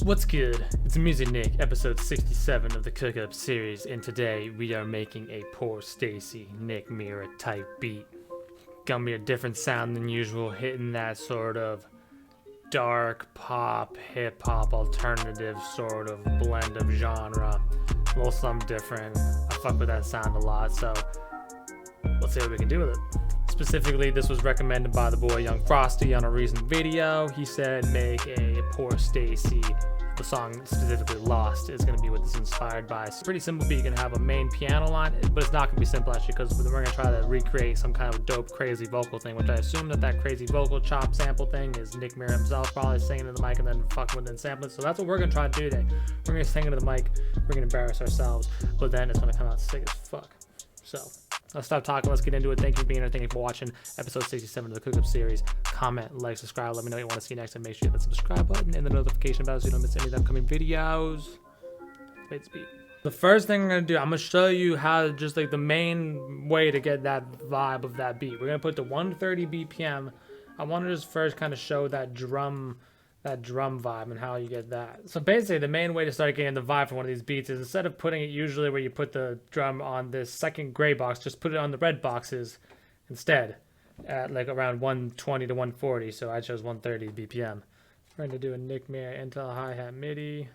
What's good? It's Music Nick, episode 67 of the Cook Up series, and today we are making a Poorstacy, Nick Mira type beat. Gonna be a different sound than usual, hitting that sort of dark pop, hip hop, alternative sort of blend of genre. A little something different. I fuck with that sound a lot, so let's see what we can do with it. Specifically, this was recommended by the boy Yung Frosty on a recent video. He said make a Poorstacy. The song specifically Lost is going to be what this is inspired by. It's pretty simple beat. You can have a main piano line, but it's not going to be simple actually, because we're going to try to recreate some kind of dope crazy vocal thing, which I assume that crazy vocal chop sample thing is Nick Mira himself probably singing into the mic and then fucking with it and sampling. So that's what we're going to try to do today. We're going to sing into the mic, we're going to embarrass ourselves, but then it's going to come out sick as fuck. So let's stop talking, let's get into it. Thank you for being here, thank you for watching episode 67 of the Cook Up series. Comment, like, subscribe, let me know what you want to see next, and make sure you hit the subscribe button and the notification bell so you don't miss any of the upcoming videos. Wait, speed. The first thing I'm going to do, I'm going to show you how just like the main way to get that vibe of that beat. We're going to put the 130 BPM. I want to just first kind of show that drum vibe and how you get that. So basically the main way to start getting the vibe for one of these beats is instead of putting it usually where you put the drum on this second gray box, just put it on the red boxes instead at like around 120 to 140. So I chose 130 BPM. We're going to do a Nick Mira Intel hi-hat MIDI.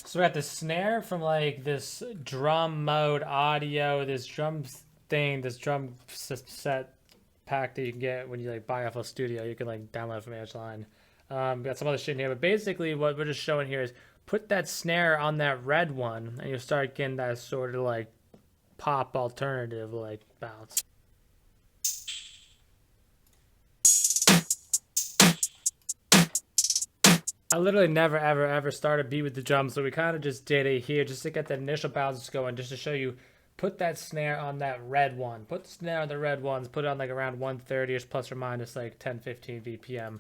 So we got the snare from like this drum mode audio, this drum thing, this drum set pack that you can get when you like buy off a studio. You can like download from Edgeline. Got some other shit in here, but basically what we're just showing here is put that snare on that red one and you'll start getting that sort of like pop alternative like bounce. I literally never ever start a beat with the drums, so we kind of just did it here just to get that initial bounce going, just to show you. Put that snare on that red one. Put the snare on the red ones. Put it on like around 130ish plus or minus like 10-15 BPM.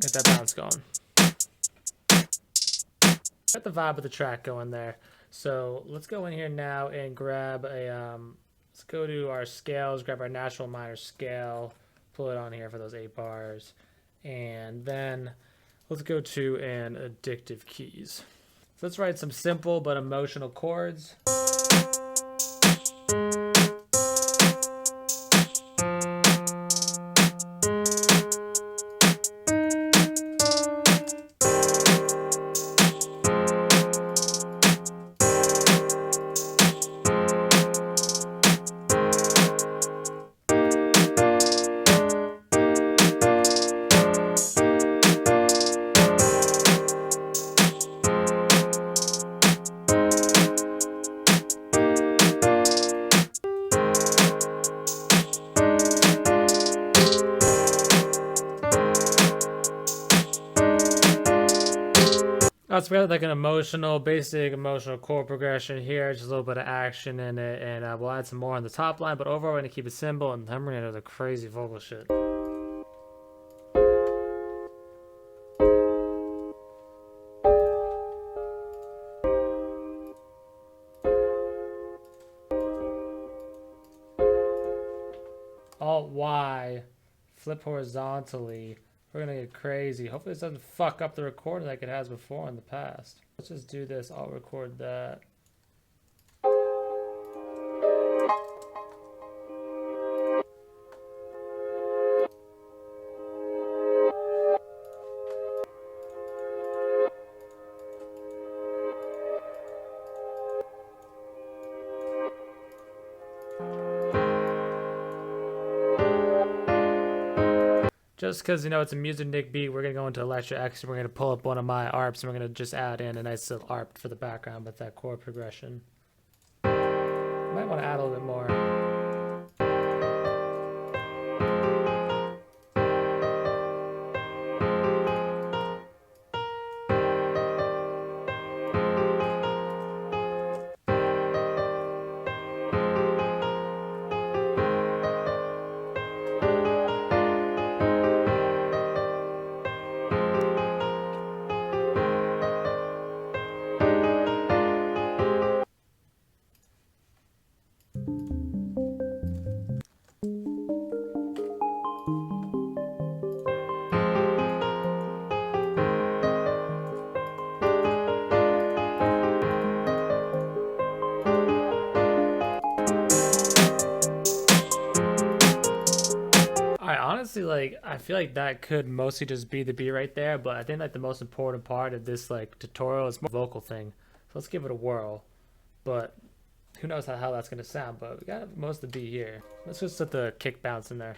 Get that bounce going. Get the vibe of the track going there. So let's go in here now and grab a let's go to our scales, grab our natural minor scale, pull it on here for those 8 bars, and then let's go to an addictive keys. So let's write some simple but emotional chords. So we have like an basic emotional chord progression here, just a little bit of action in it, and we'll add some more on the top line, but overall we're going to keep it simple, and then we're going to do the crazy vocal shit. Alt-Y, flip horizontally. We're gonna get crazy. Hopefully this doesn't fuck up the recording like it has before in the past. Let's just do this. I'll record that. Just because, you know, it's a Music Nick beat, we're going to go into Electra X and we're going to pull up one of my ARPs and we're going to just add in a nice little ARP for the background with that chord progression. Might want to add a little bit more. honestly, like, I feel like that could mostly just be the beat right there, but I think like the most important part of this like tutorial is more vocal thing. So let's give it a whirl. But who knows how that's gonna sound, but we got most of the beat here. Let's just let the kick bounce in there.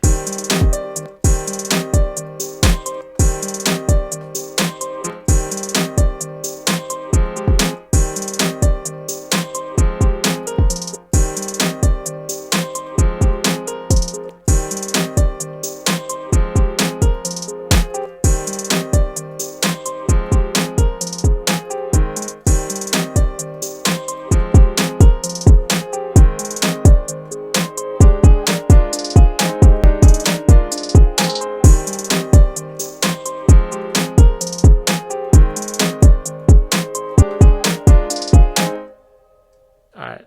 Alright.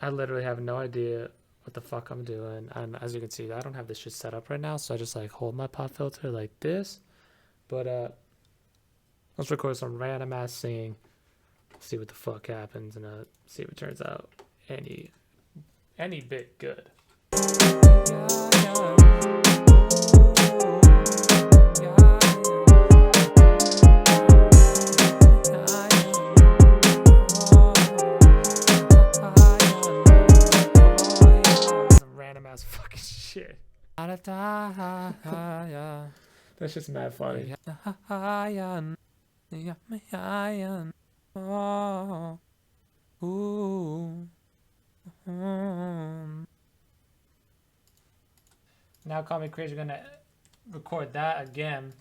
I literally have no idea what the fuck I'm doing. And as you can see, I don't have this shit set up right now, so I just like hold my pop filter like this. But let's record some random ass singing. See what the fuck happens and see if it turns out any bit good. Random ass fucking shit. That's just mad funny. Now Call Me Crazy, we're gonna record that again.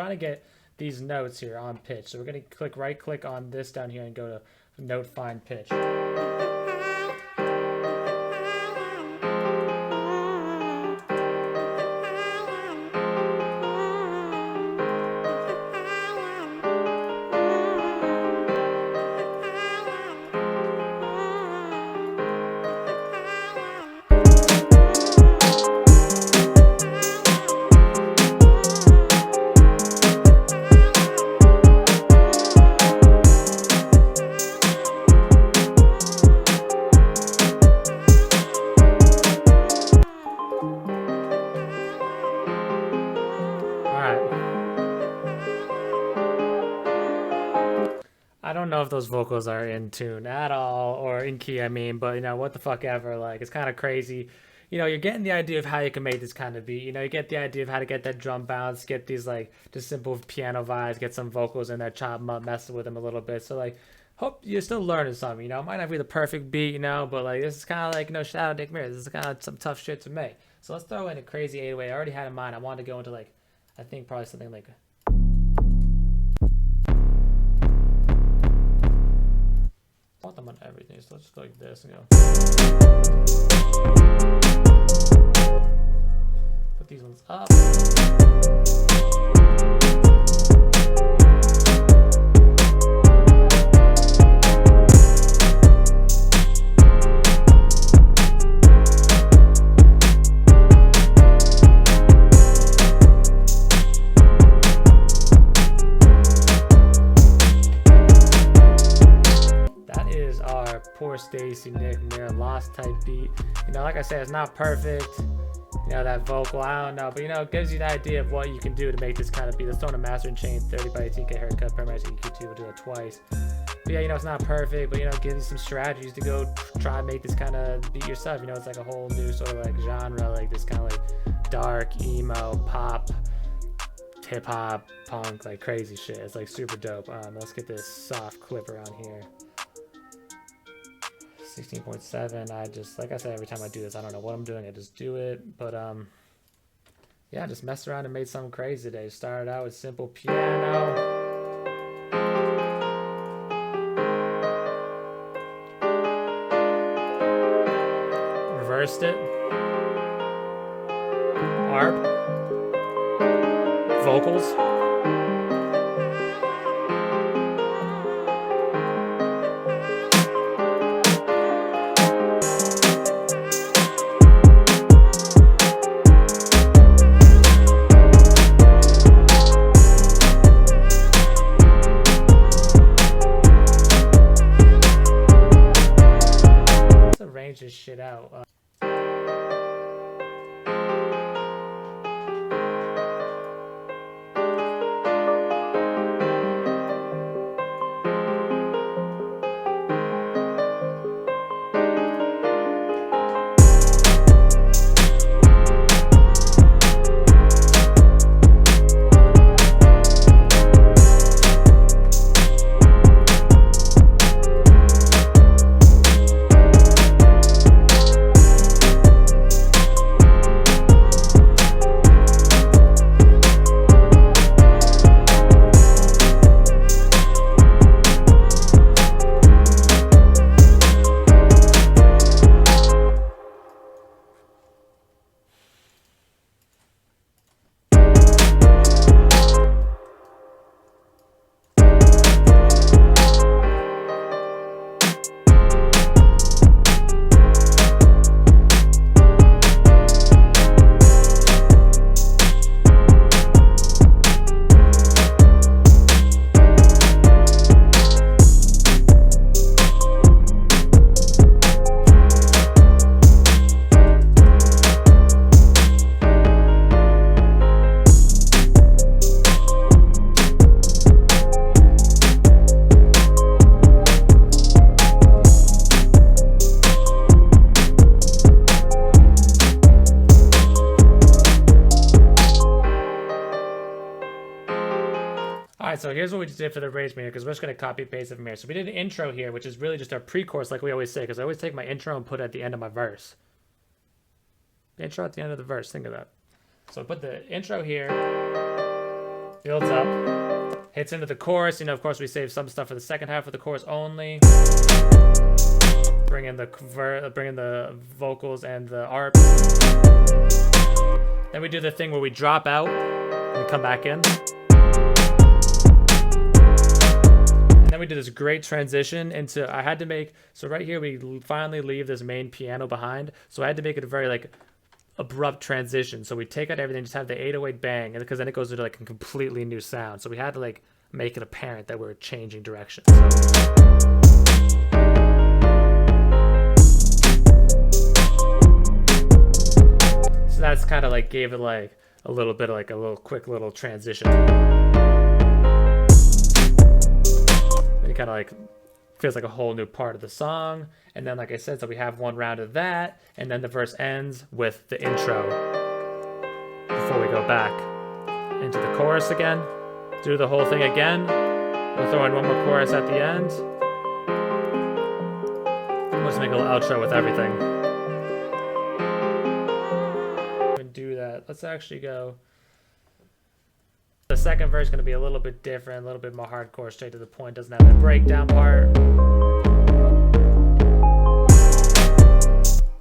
To get these notes here on pitch, so we're going to right click on this down here and go to note find pitch. I don't know if those vocals are in tune at all, or in key, I mean, but you know, what the fuck ever, like, it's kind of crazy. You know, you're getting the idea of how you can make this kind of beat. You know, you get the idea of how to get that drum bounce, get these, like, just simple piano vibes, get some vocals in there, chop them up, messing with them a little bit. So, like, hope you're still learning something, you know. It might not be the perfect beat, you know, but, like, this is kind of like, you know, shout out Nick Mira. This is kind of some tough shit to make. So let's throw in a crazy 808. I already had in mind. I wanted to go into, like, I think probably something like... I want them on everything, so let's just go like this and go. Put these ones up. Poorstacy, Nick Mira, Lost type beat. You know, like I said, it's not perfect. You know, that vocal, I don't know, but you know, it gives you the idea of what you can do to make this kind of beat. Let's throw in a master and chain 30 by 18K haircut, parametric EQ2, we'll do it twice. But yeah, you know, it's not perfect, but you know, it gives you some strategies to go try and make this kind of beat yourself. You know, it's like a whole new sort of like genre, like this kind of like dark, emo, pop, hip hop, punk, like crazy shit. It's like super dope. Let's get this soft clip around here. 16.7. I just, like I said, every time I do this, I don't know what I'm doing, I just do it. But yeah, just messed around and made something crazy today. Started out with simple piano, reversed it, arp, vocals, so here's what we just did for the arrangement here, because we're just going to copy paste it from here. So we did an intro here, which is really just our pre-chorus, like we always say, because I always take my intro and put it at the end of my verse. The intro at the end of the verse, think of that. So put the intro here, builds up, hits into the chorus. You know, of course, we save some stuff for the second half of the chorus only. Bring in the vocals and the arp. Then we do the thing where we drop out and come back in. And then we do this great transition into, I had to make, so right here we finally leave this main piano behind. So I had to make it a very like abrupt transition. So we take out everything, just have the 808 bang, and because then it goes into like a completely new sound. So we had to like make it apparent that we're changing direction. So that's kind of like gave it like a little bit of like a little quick little transition. It kind of like feels like a whole new part of the song. And then like I said, so we have one round of that, and then the verse ends with the intro before we go back into the chorus again. Do the whole thing again. We'll throw in one more chorus at the end. We'll just make a little outro with everything. And do that. Let's actually go. The second verse is going to be a little bit different, a little bit more hardcore, straight to the point. Doesn't have that breakdown part.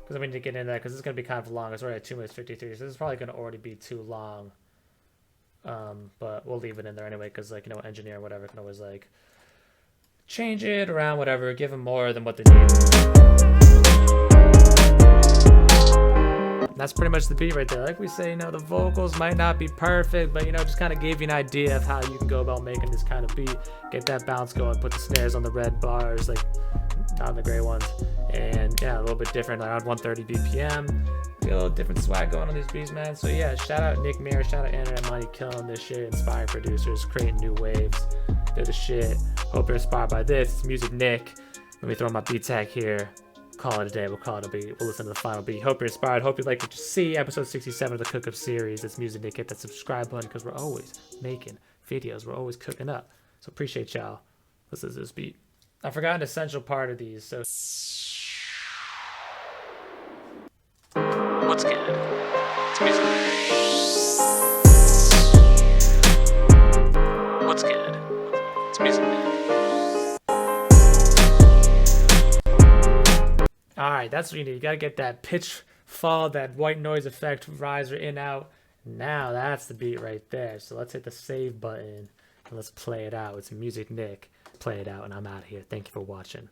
Because we need to get into that, because it's going to be kind of long. It's already at 2 minutes 53, so this is probably going to already be too long. But we'll leave it in there anyway, because like, you know, engineer or whatever can always like change it around, whatever, give them more than what they need. That's pretty much the beat right there. Like we say, you know, the vocals might not be perfect, but you know, just kind of gave you an idea of how you can go about making this kind of beat. Get that bounce going, put the snares on the red bars, like not on the gray ones, and yeah, a little bit different, around 130 BPM. Get a little different swag going on these beats, man. So yeah, shout out Nick Mira, shout out Internet Money, killing this shit, inspiring producers, creating new waves. They're the shit. Hope you're inspired by this. It's Music Nick. Let me throw my beat tag here. Call it a day. We'll call it a beat. We'll listen to the final beat. Hope you're inspired. Hope you like what you see. Episode 67 of the Cook Up series. It's Music Nick. Hit that subscribe button, because we're always making videos. We're always cooking up. So appreciate y'all. Listen to this beat. I forgot an essential part of these. So what's good? It's Music Nick. What's good? It's Music Nick. Alright, that's what you need. You gotta get that pitch fall, that white noise effect, riser in, out. Now that's the beat right there. So let's hit the save button and let's play it out. It's Music Nick. Play it out, and I'm out of here. Thank you for watching.